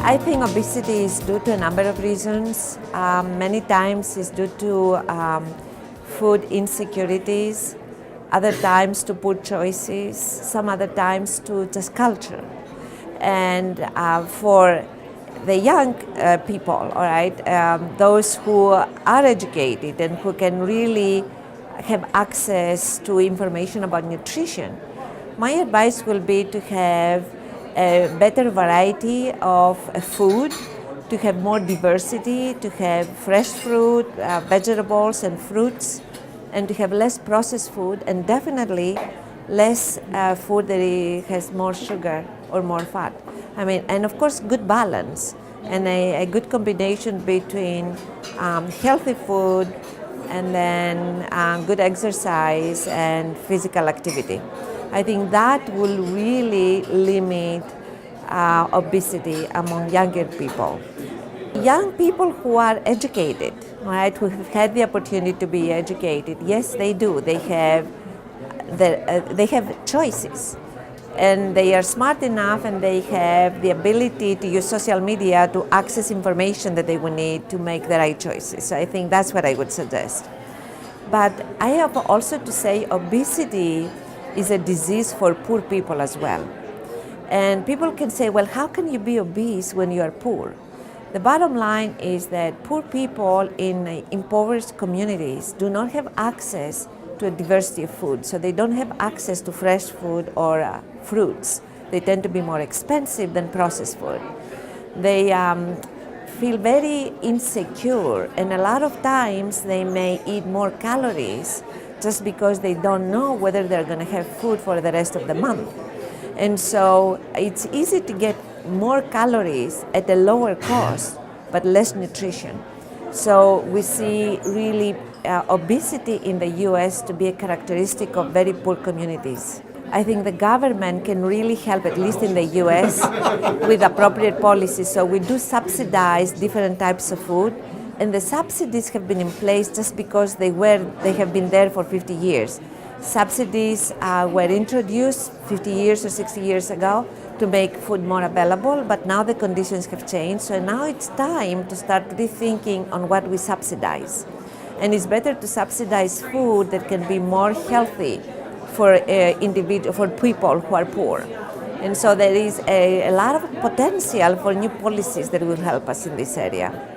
I think obesity is due to a number of reasons. Many times it's due to food insecurities, other times to poor choices, some other times to just culture. And for the young people, all right, those who are educated and who can really have access to information about nutrition, my advice will be to have a better variety of food, to have more diversity, to have fresh fruit, vegetables and fruits, and to have less processed food, and definitely less food that has more sugar or more fat. And of course, good balance and a good combination between healthy food and then good exercise and physical activity. I think that will really limit obesity among younger people. Young people who are educated, right, who have had the opportunity to be educated, yes, they do. They have choices, and they are smart enough, and they have the ability to use social media to access information that they will need to make the right choices. So I think that's what I would suggest. But I have also to say obesity is a disease for poor people as well. And people can say, well, how can you be obese when you are poor? The bottom line is that poor people in impoverished communities do not have access to a diversity of food. So they don't have access to fresh food or fruits. They tend to be more expensive than processed food. They feel very insecure, and a lot of times they may eat more calories just because they don't know whether they're going to have food for the rest of the month. And so it's easy to get more calories at a lower cost, but less nutrition. So we see really obesity in the US to be a characteristic of very poor communities. I think the government can really help, at least in the US, with appropriate policies. So we do subsidize different types of food, and the subsidies have been in place just because they have been there for 50 years. Subsidies were introduced 50 years or 60 years ago to make food more available, but now the conditions have changed. So now it's time to start rethinking on what we subsidize. And it's better to subsidize food that can be more healthy for people who are poor. And so there is a lot of potential for new policies that will help us in this area.